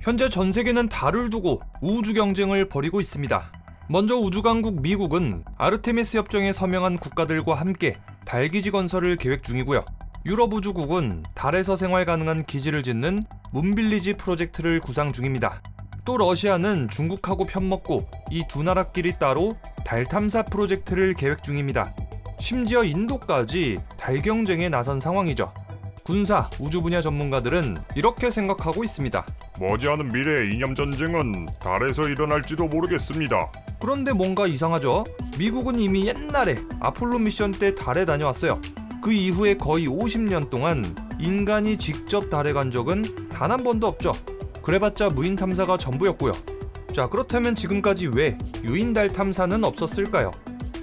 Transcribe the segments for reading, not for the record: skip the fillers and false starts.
현재 전 세계는 달을 두고 우주 경쟁을 벌이고 있습니다. 먼저 우주강국 미국은 아르테미스 협정에 서명한 국가들과 함께 달기지 건설을 계획 중이고요. 유럽 우주국은 달에서 생활 가능한 기지를 짓는 문빌리지 프로젝트를 구상 중입니다. 또 러시아는 중국하고 편먹고 이 두 나라끼리 따로 달 탐사 프로젝트를 계획 중입니다. 심지어 인도까지 달 경쟁에 나선 상황이죠. 군사, 우주 분야 전문가들은 이렇게 생각하고 있습니다. 머지않은 미래의 이념전쟁은 달에서 일어날지도 모르겠습니다. 그런데 뭔가 이상하죠? 미국은 이미 옛날에 아폴로 미션 때 달에 다녀왔어요. 그 이후에 거의 50년 동안 인간이 직접 달에 간 적은 단 한 번도 없죠. 그래봤자 무인 탐사가 전부였고요. 자, 그렇다면 지금까지 왜 유인 달 탐사는 없었을까요?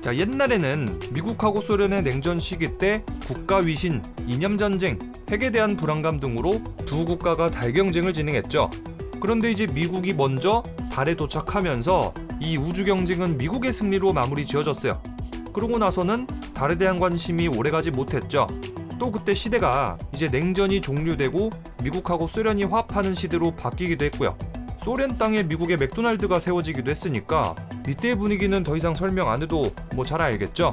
자, 옛날에는 미국하고 소련의 냉전 시기 때 국가 위신, 이념 전쟁, 핵에 대한 불안감 등으로 두 국가가 달 경쟁을 진행했죠. 그런데 이제 미국이 먼저 달에 도착하면서 이 우주 경쟁은 미국의 승리로 마무리 지어졌어요. 그러고 나서는 달에 대한 관심이 오래가지 못했죠. 또 그때 시대가 이제 냉전이 종료되고 미국하고 소련이 화합하는 시대로 바뀌기도 했고요. 소련 땅에 미국의 맥도날드가 세워지기도 했으니까 이때의 분위기는 더 이상 설명 안 해도 뭐 잘 알겠죠?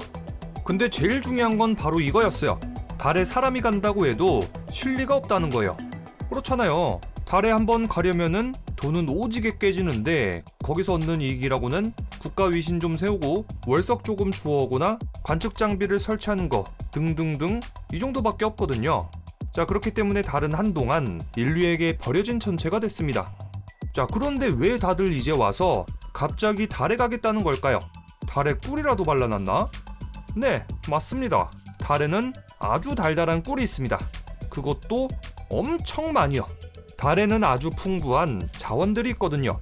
근데 제일 중요한 건 바로 이거였어요. 달에 사람이 간다고 해도 실리가 없다는 거예요. 그렇잖아요. 달에 한번 가려면은 돈은 오지게 깨지는데 거기서 얻는 이익이라고는 국가 위신 좀 세우고 월석 조금 주워오거나 관측 장비를 설치하는 거 등등등 이 정도밖에 없거든요. 자, 그렇기 때문에 달은 한동안 인류에게 버려진 천체가 됐습니다. 자, 그런데 왜 다들 이제 와서 갑자기 달에 가겠다는 걸까요? 달에 꿀이라도 발라놨나? 네, 맞습니다. 달에는 아주 달달한 꿀이 있습니다. 그것도 엄청 많이요. 달에는 아주 풍부한 자원들이 있거든요.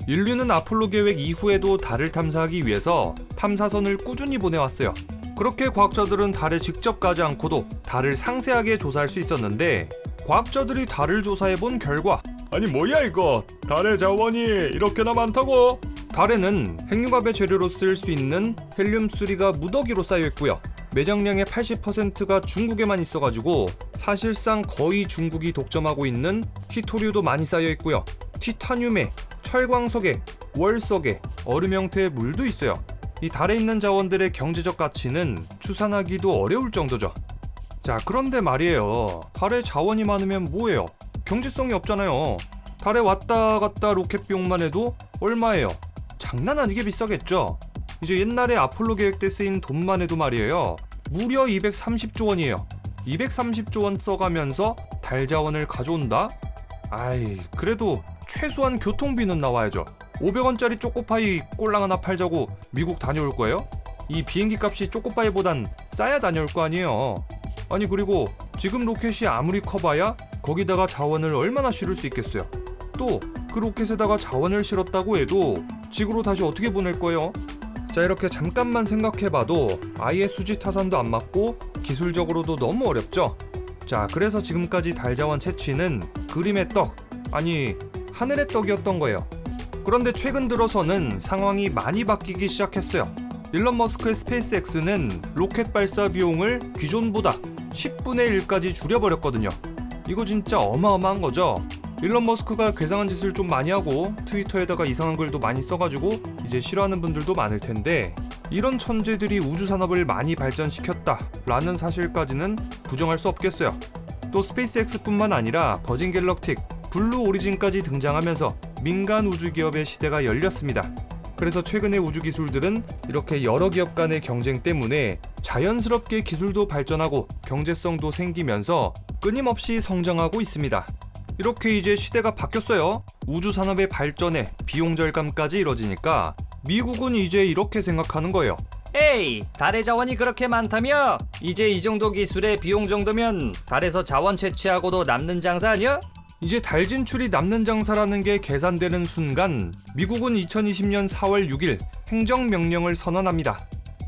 인류는 아폴로 계획 이후에도 달을 탐사하기 위해서 탐사선을 꾸준히 보내왔어요. 그렇게 과학자들은 달에 직접 가지 않고도 달을 상세하게 조사할 수 있었는데 과학자들이 달을 조사해본 결과 아니 뭐야 이거, 달의 자원이 이렇게나 많다고? 달에는 핵융합의 재료로 쓸 수 있는 헬륨3가 무더기로 쌓여있고요. 매장량의 80%가 중국에만 있어가지고 사실상 거의 중국이 독점하고 있는 히토류도 많이 쌓여있고요. 티타늄에, 철광석에, 월석에, 얼음 형태의 물도 있어요. 이 달에 있는 자원들의 경제적 가치는 추산하기도 어려울 정도죠. 자, 그런데 말이에요. 달에 자원이 많으면 뭐예요? 경제성이 없잖아요. 달에 왔다 갔다 로켓 비용만 해도 얼마예요? 장난 아니게 비싸겠죠? 이제 옛날에 아폴로 계획 때 쓰인 돈만 해도 말이에요. 무려 230조 원이에요. 230조 원 써가면서 달 자원을 가져온다? 아이, 그래도 최소한 교통비는 나와야죠. 500원짜리 초코파이 꼴랑 하나 팔자고 미국 다녀올 거예요? 이 비행기 값이 초코파이보단 싸야 다녀올 거 아니에요. 아니, 그리고 지금 로켓이 아무리 커봐야 거기다가 자원을 얼마나 실을 수 있겠어요. 또 그 로켓에다가 자원을 실었다고 해도 지구로 다시 어떻게 보낼 거예요? 자, 이렇게 잠깐만 생각해봐도 아예 수지 타산도 안 맞고 기술적으로도 너무 어렵죠? 자, 그래서 지금까지 달 자원 채취는 그림의 떡, 아니 하늘의 떡이었던 거예요. 그런데 최근 들어서는 상황이 많이 바뀌기 시작했어요. 일론 머스크의 스페이스X는 로켓 발사 비용을 기존보다 10분의 1까지 줄여버렸거든요. 이거 진짜 어마어마한 거죠? 일론 머스크가 괴상한 짓을 좀 많이 하고 트위터에다가 이상한 글도 많이 써가지고 이제 싫어하는 분들도 많을 텐데 이런 천재들이 우주산업을 많이 발전시켰다 라는 사실까지는 부정할 수 없겠어요. 또 스페이스X뿐만 아니라 버진 갤럭틱, 블루 오리진까지 등장하면서 민간 우주 기업의 시대가 열렸습니다. 그래서 최근의 우주 기술들은 이렇게 여러 기업 간의 경쟁 때문에 자연스럽게 기술도 발전하고 경제성도 생기면서 끊임없이 성장하고 있습니다. 이렇게 이제 시대가 바뀌었어요. 우주 산업의 발전에 비용 절감까지 이뤄지니까 미국은 이제 이렇게 생각하는 거예요. 에이, 달의 자원이 그렇게 많다며? 이제 이 정도 기술의 비용 정도면 달에서 자원 채취하고도 남는 장사 아니야? 이제 달 진출이 남는 장사라는 게 계산되는 순간 미국은 2020년 4월 6일 행정명령을 선언합니다.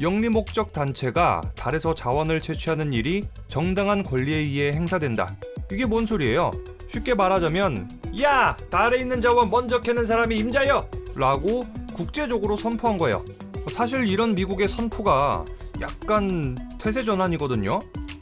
영리 목적 단체가 달에서 자원을 채취하는 일이 정당한 권리에 의해 행사된다. 이게 뭔 소리예요? 쉽게 말하자면 야! 달에 있는 자원 먼저 캐는 사람이 임자여! 라고 국제적으로 선포한 거예요. 사실 이런 미국의 선포가 약간 태세 전환이거든요.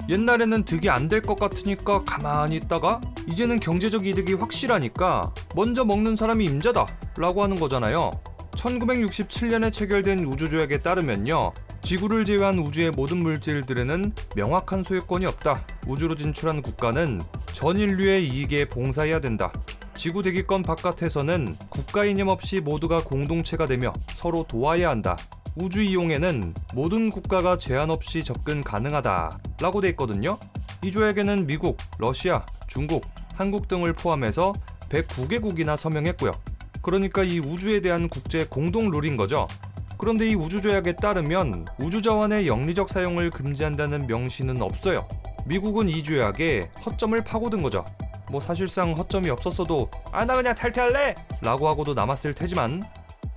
옛날에는 득이 안 될 것 같으니까 가만히 있다가 이제는 경제적 이득이 확실하니까 먼저 먹는 사람이 임자다 라고 하는 거잖아요. 1967년에 체결된 우주조약에 따르면요, 지구를 제외한 우주의 모든 물질들에는 명확한 소유권이 없다. 우주로 진출한 국가는 전 인류의 이익에 봉사해야 된다. 지구 대기권 바깥에서는 국가 이념 없이 모두가 공동체가 되며 서로 도와야 한다. 우주 이용에는 모든 국가가 제한 없이 접근 가능하다 라고 돼 있거든요. 이 조약에는 미국, 러시아, 중국, 한국 등을 포함해서 109개국이나 서명했고요. 그러니까 이 우주에 대한 국제 공동 룰인 거죠. 그런데 이 우주조약에 따르면 우주자원의 영리적 사용을 금지한다는 명시는 없어요. 미국은 이 조약에 허점을 파고든 거죠. 뭐 사실상 허점이 없었어도 나 그냥 탈퇴할래! 라고 하고도 남았을 테지만,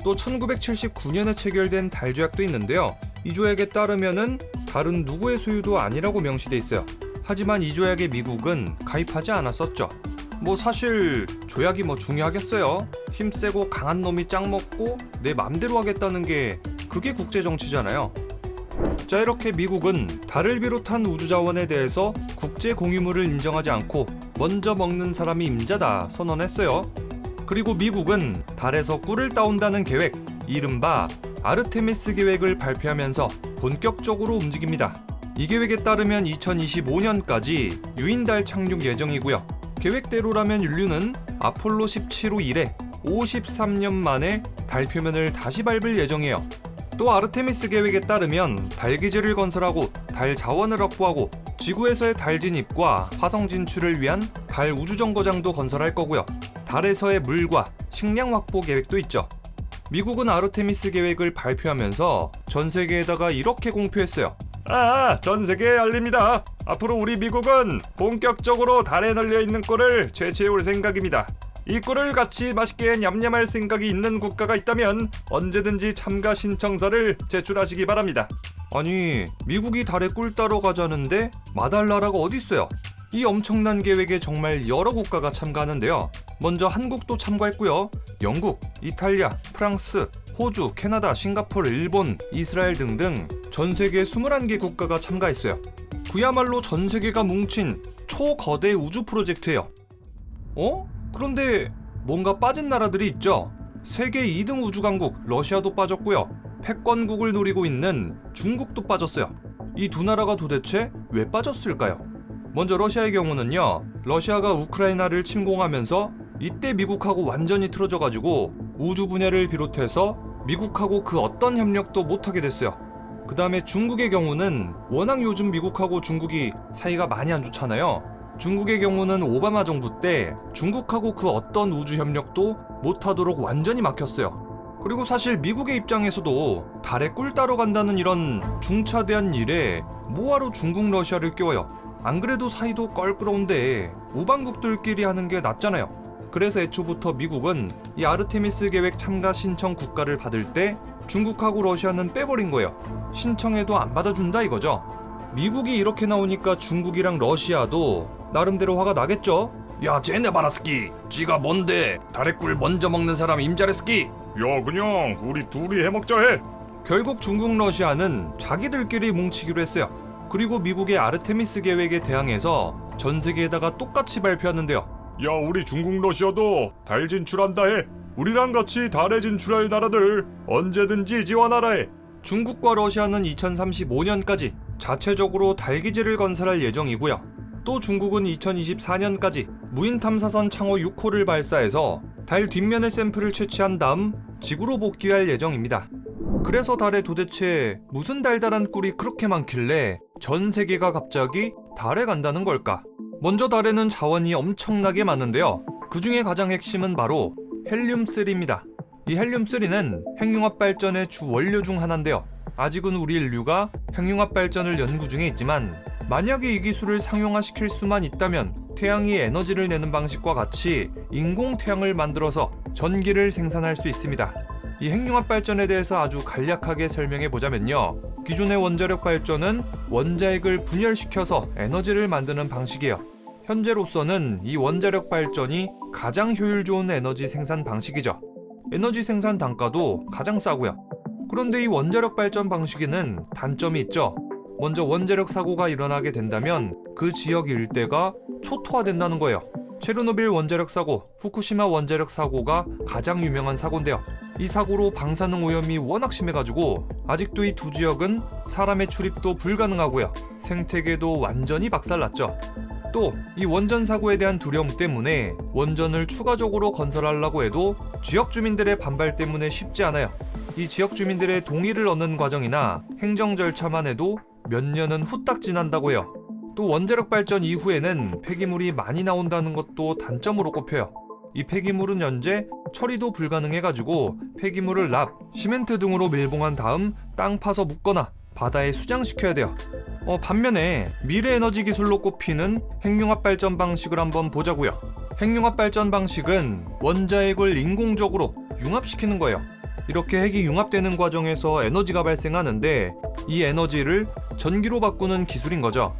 또 1979년에 체결된 달조약도 있는데요. 이 조약에 따르면은 다른 누구의 소유도 아니라고 명시돼 있어요. 하지만 이 조약에 미국은 가입하지 않았었죠. 뭐 사실 조약이 뭐 중요하겠어요. 힘세고 강한 놈이 짱 먹고 내 맘대로 하겠다는 게 그게 국제정치잖아요. 자, 이렇게 미국은 달을 비롯한 우주자원에 대해서 국제 공유물을 인정하지 않고 먼저 먹는 사람이 임자다 선언했어요. 그리고 미국은 달에서 꿀을 따온다는 계획, 이른바 아르테미스 계획을 발표하면서 본격적으로 움직입니다. 이 계획에 따르면 2025년까지 유인달 착륙 예정이고요. 계획대로라면 인류는 아폴로 17호 이래 53년 만에 달 표면을 다시 밟을 예정이에요. 또 아르테미스 계획에 따르면 달기지를 건설하고 달 자원을 확보하고 지구에서의 달 진입과 화성 진출을 위한 달 우주정거장도 건설할 거고요. 달에서의 물과 식량 확보 계획도 있죠. 미국은 아르테미스 계획을 발표하면서 전 세계에다가 이렇게 공표했어요. 전 세계에 알립니다. 앞으로 우리 미국은 본격적으로 달에 널려있는 꿀을 채취해올 생각입니다. 이 꿀을 같이 맛있게 냠냠할 생각이 있는 국가가 있다면 언제든지 참가 신청서를 제출하시기 바랍니다. 아니, 미국이 달에 꿀 따러 가자는데 마다할 나라가 어딨어요? 이 엄청난 계획에 정말 여러 국가가 참가하는데요. 먼저 한국도 참가했고요. 영국, 이탈리아, 프랑스, 호주, 캐나다, 싱가포르, 일본, 이스라엘 등등 전 세계 21개 국가가 참가했어요. 그야말로 전 세계가 뭉친 초거대 우주 프로젝트예요. 그런데 뭔가 빠진 나라들이 있죠. 세계 2등 우주 강국 러시아도 빠졌고요. 패권국을 노리고 있는 중국도 빠졌어요. 이 두 나라가 도대체 왜 빠졌을까요? 먼저 러시아의 경우는요, 러시아가 우크라이나를 침공하면서 이때 미국하고 완전히 틀어져가지고 우주 분야를 비롯해서 미국하고 그 어떤 협력도 못하게 됐어요. 그 다음에 중국의 경우는 워낙 요즘 미국하고 중국이 사이가 많이 안 좋잖아요. 중국의 경우는 오바마 정부 때 중국하고 그 어떤 우주 협력도 못하도록 완전히 막혔어요. 그리고 사실 미국의 입장에서도 달에 꿀 따러 간다는 이런 중차대한 일에 뭐하러 중국 러시아를 끼워요. 안 그래도 사이도 껄끄러운데 우방국들끼리 하는 게 낫잖아요. 그래서 애초부터 미국은 이 아르테미스 계획 참가 신청 국가를 받을 때 중국하고 러시아는 빼버린 거예요. 신청해도 안 받아준다 이거죠. 미국이 이렇게 나오니까 중국이랑 러시아도 나름대로 화가 나겠죠. 야, 쟤네 바라스키, 지가 뭔데 달에 꿀 먼저 먹는 사람 임자레스키? 야, 그냥 우리 둘이 해먹자 해. 결국 중국 러시아는 자기들끼리 뭉치기로 했어요. 그리고 미국의 아르테미스 계획에 대항해서 전 세계에다가 똑같이 발표하는데요. 야, 우리 중국 러시아도 달 진출한다 해. 우리랑 같이 달에 진출할 나라들 언제든지 지원하라 해. 중국과 러시아는 2035년까지 자체적으로 달기지를 건설할 예정이고요. 또 중국은 2024년까지 무인 탐사선 창호 6호를 발사해서 달 뒷면의 샘플을 채취한 다음 지구로 복귀할 예정입니다. 그래서 달에 도대체 무슨 달달한 꿀이 그렇게 많길래 전 세계가 갑자기 달에 간다는 걸까? 먼저 달에는 자원이 엄청나게 많은데요. 그 중에 가장 핵심은 바로 헬륨3입니다. 이 헬륨3는 핵융합 발전의 주 원료 중 하나인데요. 아직은 우리 인류가 핵융합 발전을 연구 중에 있지만 만약에 이 기술을 상용화시킬 수만 있다면 태양이 에너지를 내는 방식과 같이 인공 태양을 만들어서 전기를 생산할 수 있습니다. 이 핵융합 발전에 대해서 아주 간략하게 설명해 보자면요. 기존의 원자력 발전은 원자핵을 분열시켜서 에너지를 만드는 방식이에요. 현재로서는 이 원자력 발전이 가장 효율 좋은 에너지 생산 방식이죠. 에너지 생산 단가도 가장 싸고요. 그런데 이 원자력 발전 방식에는 단점이 있죠. 먼저 원자력 사고가 일어나게 된다면 그 지역 일대가 초토화된다는 거예요. 체르노빌 원자력 사고, 후쿠시마 원자력 사고가 가장 유명한 사고인데요. 이 사고로 방사능 오염이 워낙 심해가지고 아직도 이 두 지역은 사람의 출입도 불가능하고요. 생태계도 완전히 박살났죠. 또 이 원전 사고에 대한 두려움 때문에 원전을 추가적으로 건설하려고 해도 지역 주민들의 반발 때문에 쉽지 않아요. 이 지역 주민들의 동의를 얻는 과정이나 행정 절차만 해도 몇 년은 후딱 지난다고 해요. 또 원자력 발전 이후에는 폐기물이 많이 나온다는 것도 단점으로 꼽혀요. 이 폐기물은 현재 처리도 불가능해가지고 폐기물을 납, 시멘트 등으로 밀봉한 다음 땅 파서 묻거나 바다에 수장시켜야 돼요. 반면에 미래 에너지 기술로 꼽히는 핵융합 발전 방식을 한번 보자고요. 핵융합 발전 방식은 원자핵을 인공적으로 융합시키는 거예요. 이렇게 핵이 융합되는 과정에서 에너지가 발생하는데 이 에너지를 전기로 바꾸는 기술인 거죠.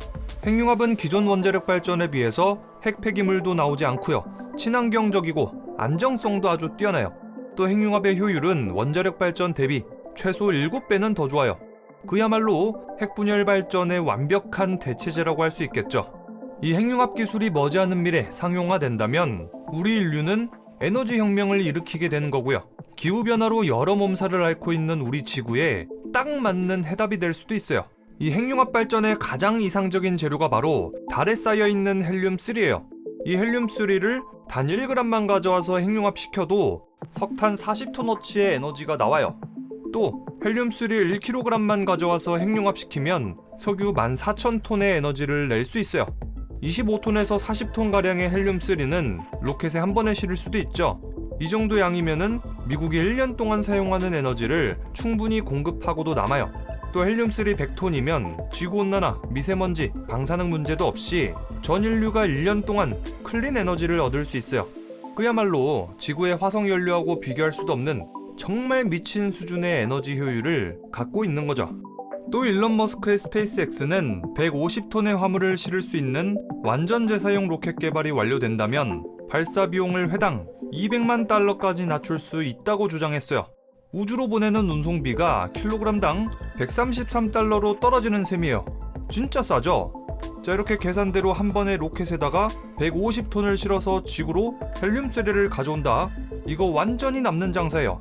핵융합은 기존 원자력 발전에 비해서 핵 폐기물도 나오지 않고요. 친환경적이고 안정성도 아주 뛰어나요. 또 핵융합의 효율은 원자력 발전 대비 최소 7배는 더 좋아요. 그야말로 핵분열 발전의 완벽한 대체제라고 할 수 있겠죠. 이 핵융합 기술이 머지않은 미래 상용화된다면 우리 인류는 에너지 혁명을 일으키게 되는 거고요. 기후변화로 여러 몸살을 앓고 있는 우리 지구에 딱 맞는 해답이 될 수도 있어요. 이 핵융합 발전의 가장 이상적인 재료가 바로 달에 쌓여있는 헬륨3예요. 이 헬륨3를 단 1g만 가져와서 핵융합시켜도 석탄 40톤어치의 에너지가 나와요. 또 헬륨3 1kg만 가져와서 핵융합시키면 석유 14,000톤의 에너지를 낼 수 있어요. 25톤에서 40톤가량의 헬륨3는 로켓에 한 번에 실을 수도 있죠. 이 정도 양이면은 미국이 1년 동안 사용하는 에너지를 충분히 공급하고도 남아요. 또 헬륨3 100톤이면 지구온난화, 미세먼지, 방사능 문제도 없이 전 인류가 1년 동안 클린 에너지를 얻을 수 있어요. 그야말로 지구의 화석연료하고 비교할 수도 없는 정말 미친 수준의 에너지 효율을 갖고 있는 거죠. 또 일론 머스크의 스페이스X는 150톤의 화물을 실을 수 있는 완전 재사용 로켓 개발이 완료된다면 발사 비용을 회당 200만 달러까지 낮출 수 있다고 주장했어요. 우주로 보내는 운송비가 킬로그램당 133달러로 떨어지는 셈이에요. 진짜 싸죠? 자, 이렇게 계산대로 한 번에 로켓에다가 150톤을 실어서 지구로 헬륨3를 가져온다. 이거 완전히 남는 장사예요.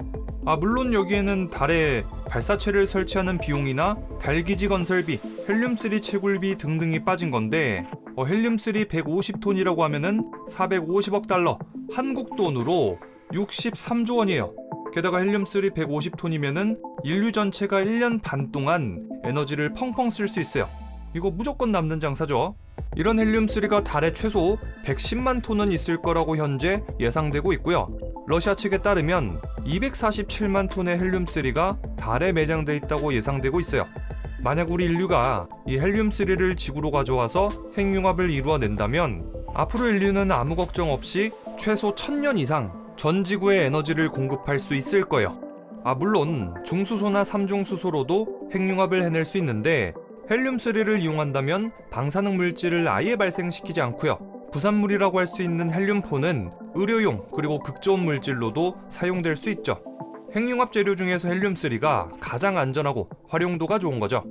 물론 여기에는 달에 발사체를 설치하는 비용이나 달기지 건설비, 헬륨3 채굴비 등등이 빠진 건데 헬륨3 150톤이라고 하면은 450억 달러, 한국 돈으로 63조 원이에요. 게다가 헬륨3 150톤이면은 인류 전체가 1년 반 동안 에너지를 펑펑 쓸 수 있어요. 이거 무조건 남는 장사죠. 이런 헬륨3가 달에 최소 110만 톤은 있을 거라고 현재 예상되고 있고요. 러시아 측에 따르면 247만 톤의 헬륨3가 달에 매장돼 있다고 예상되고 있어요. 만약 우리 인류가 이 헬륨3를 지구로 가져와서 핵융합을 이루어낸다면 앞으로 인류는 아무 걱정 없이 최소 1000년 이상 전 지구에 에너지를 공급할 수 있을 거예요. 물론 중수소나 삼중수소로도 핵융합을 해낼 수 있는데 헬륨3를 이용한다면 방사능 물질을 아예 발생시키지 않고요. 부산물이라고 할 수 있는 헬륨4는 의료용 그리고 극저온 물질로도 사용될 수 있죠. 핵융합 재료 중에서 헬륨3가 가장 안전하고 활용도가 좋은 거죠.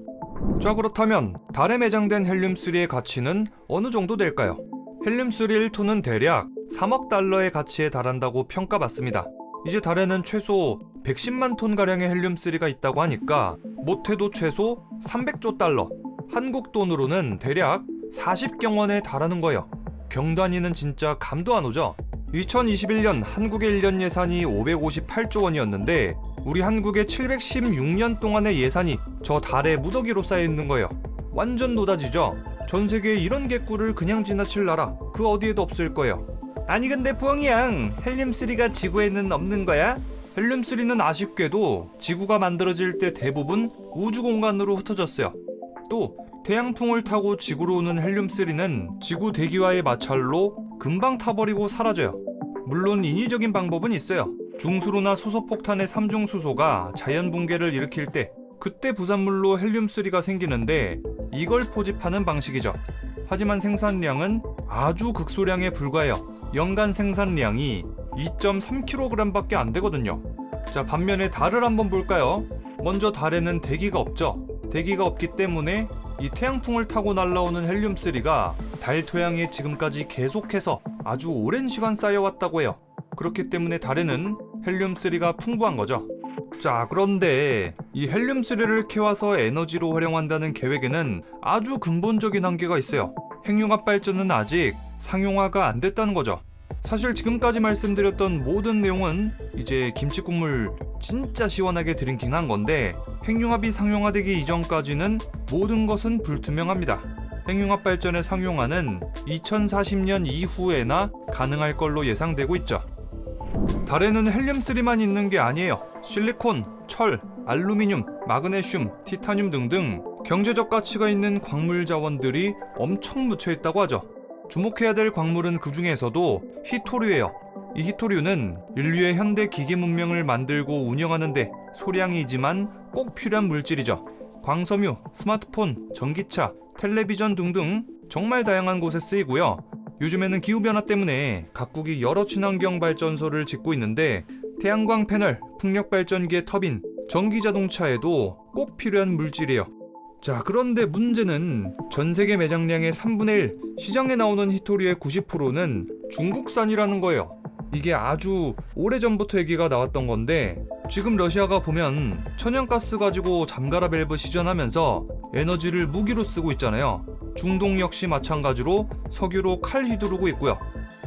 자, 그렇다면 달에 매장된 헬륨3의 가치는 어느 정도 될까요? 헬륨3 1톤은 대략 3억 달러의 가치에 달한다고 평가받습니다. 이제 달에는 최소 110만 톤가량의 헬륨3가 있다고 하니까 못해도 최소 300조 달러, 한국 돈으로는 대략 40경원에 달하는 거예요. 경단위는 진짜 감도 안 오죠? 2021년 한국의 1년 예산이 558조 원이었는데 우리 한국의 716년 동안의 예산이 저 달에 무더기로 쌓여 있는 거예요. 완전 노다지죠? 전 세계에 이런 개꿀을 그냥 지나칠 나라 그 어디에도 없을 거예요. 아니 근데 부엉이양, 헬륨3가 지구에는 없는 거야? 헬륨3는 아쉽게도 지구가 만들어질 때 대부분 우주 공간으로 흩어졌어요. 또 태양풍을 타고 지구로 오는 헬륨3는 지구 대기와의 마찰로 금방 타버리고 사라져요. 물론 인위적인 방법은 있어요. 중수로나 수소폭탄의 삼중수소가 자연 붕괴를 일으킬 때 그때 부산물로 헬륨3가 생기는데 이걸 포집하는 방식이죠. 하지만 생산량은 아주 극소량에 불과해요. 연간 생산량이 2.3kg밖에 안 되거든요. 자, 반면에 달을 한번 볼까요? 먼저 달에는 대기가 없죠. 대기가 없기 때문에 이 태양풍을 타고 날아오는 헬륨3가 달 토양에 지금까지 계속해서 아주 오랜 시간 쌓여왔다고 해요. 그렇기 때문에 달에는 헬륨3가 풍부한 거죠. 자, 그런데 이 헬륨3를 캐와서 에너지로 활용한다는 계획에는 아주 근본적인 한계가 있어요. 핵융합 발전은 아직 상용화가 안 됐다는 거죠. 사실 지금까지 말씀드렸던 모든 내용은 이제 김치 국물 진짜 시원하게 드링킹한 건데, 핵융합이 상용화되기 이전까지는 모든 것은 불투명합니다. 핵융합 발전의 상용화는 2040년 이후에나 가능할 걸로 예상되고 있죠. 달에는 헬륨3만 있는 게 아니에요. 실리콘, 철, 알루미늄, 마그네슘, 티타늄 등등 경제적 가치가 있는 광물 자원들이 엄청 묻혀 있다고 하죠. 주목해야 될 광물은 그 중에서도 히토류예요. 이 히토류는 인류의 현대 기계 문명을 만들고 운영하는데 소량이지만 꼭 필요한 물질이죠. 광섬유, 스마트폰, 전기차, 텔레비전 등등 정말 다양한 곳에 쓰이고요. 요즘에는 기후변화 때문에 각국이 여러 친환경 발전소를 짓고 있는데 태양광 패널, 풍력발전기의 터빈, 전기자동차에도 꼭 필요한 물질이에요. 자, 그런데 문제는 전 세계 매장량의 3분의 1, 시장에 나오는 히토류의 90%는 중국산이라는 거예요. 이게 아주 오래전부터 얘기가 나왔던 건데, 지금 러시아가 보면 천연가스 가지고 잠가라 밸브 시전하면서 에너지를 무기로 쓰고 있잖아요. 중동 역시 마찬가지로 석유로 칼 휘두르고 있고요.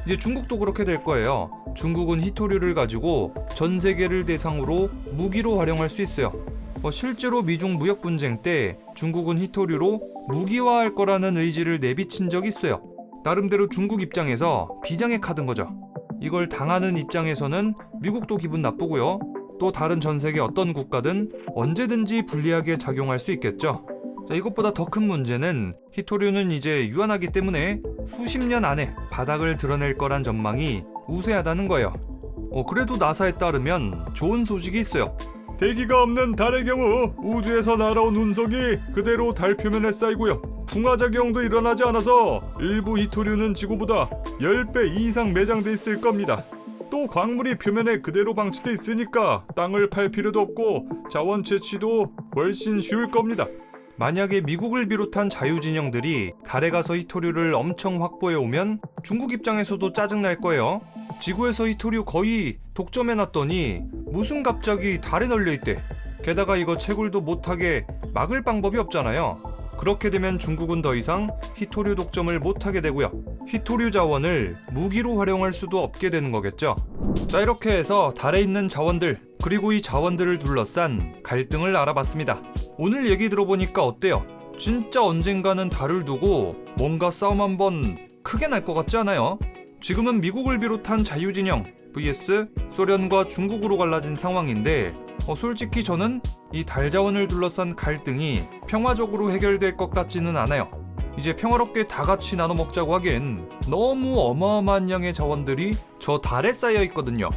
이제 중국도 그렇게 될 거예요. 중국은 히토류를 가지고 전 세계를 대상으로 무기로 활용할 수 있어요. 실제로 미중 무역 분쟁 때 중국은 히토류로 무기화할 거라는 의지를 내비친 적이 있어요. 나름대로 중국 입장에서 비장의 카드인 거죠. 이걸 당하는 입장에서는 미국도 기분 나쁘고요. 또 다른 전 세계 어떤 국가든 언제든지 불리하게 작용할 수 있겠죠. 자, 이것보다 더 큰 문제는 히토류는 이제 유한하기 때문에 수십 년 안에 바닥을 드러낼 거란 전망이 우세하다는 거예요. 그래도 나사에 따르면 좋은 소식이 있어요. 대기가 없는 달의 경우 우주에서 날아온 운석이 그대로 달 표면에 쌓이고요. 붕화작용도 일어나지 않아서 일부 히토류는 지구보다 10배 이상 매장돼 있을 겁니다. 또 광물이 표면에 그대로 방치돼 있으니까 땅을 팔 필요도 없고 자원 채취도 훨씬 쉬울 겁니다. 만약에 미국을 비롯한 자유진영들이 달에 가서 히토류를 엄청 확보해 오면 중국 입장에서도 짜증날 거예요. 지구에서 히토류 거의 독점해놨더니 무슨 갑자기 달에 널려있대. 게다가 이거 채굴도 못하게 막을 방법이 없잖아요. 그렇게 되면 중국은 더 이상 히토류 독점을 못하게 되고요. 히토류 자원을 무기로 활용할 수도 없게 되는 거겠죠. 자, 이렇게 해서 달에 있는 자원들, 그리고 이 자원들을 둘러싼 갈등을 알아봤습니다. 오늘 얘기 들어보니까 어때요? 진짜 언젠가는 달을 두고 뭔가 싸움 한번 크게 날 것 같지 않아요? 지금은 미국을 비롯한 자유진영 vs 소련과 중국으로 갈라진 상황인데, 솔직히 저는 이 달 자원을 둘러싼 갈등이 평화적으로 해결될 것 같지는 않아요. 이제 평화롭게 다 같이 나눠 먹자고 하기엔 너무 어마어마한 양의 자원들이 저 달에 쌓여 있거든요.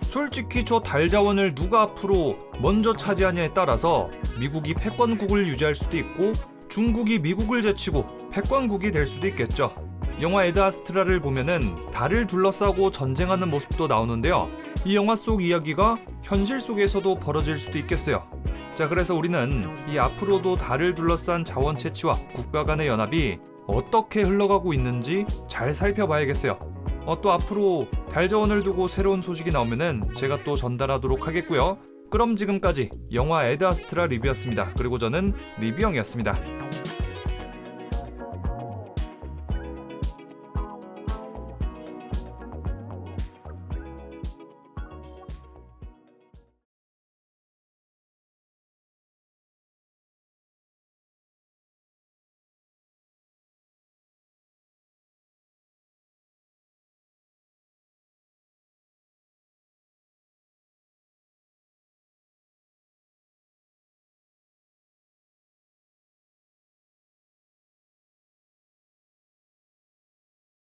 솔직히 저 달 자원을 누가 앞으로 먼저 차지하냐에 따라서 미국이 패권국을 유지할 수도 있고 중국이 미국을 제치고 패권국이 될 수도 있겠죠. 영화 에드 아스트라를 보면은 달을 둘러싸고 전쟁하는 모습도 나오는데요. 이 영화 속 이야기가 현실 속에서도 벌어질 수도 있겠어요. 자, 그래서 우리는 이 앞으로도 달을 둘러싼 자원 채취와 국가 간의 연합이 어떻게 흘러가고 있는지 잘 살펴봐야겠어요. 또 앞으로 달 자원을 두고 새로운 소식이 나오면은 제가 또 전달하도록 하겠고요. 그럼 지금까지 영화 에드 아스트라 리뷰였습니다. 그리고 저는 리뷰형이었습니다.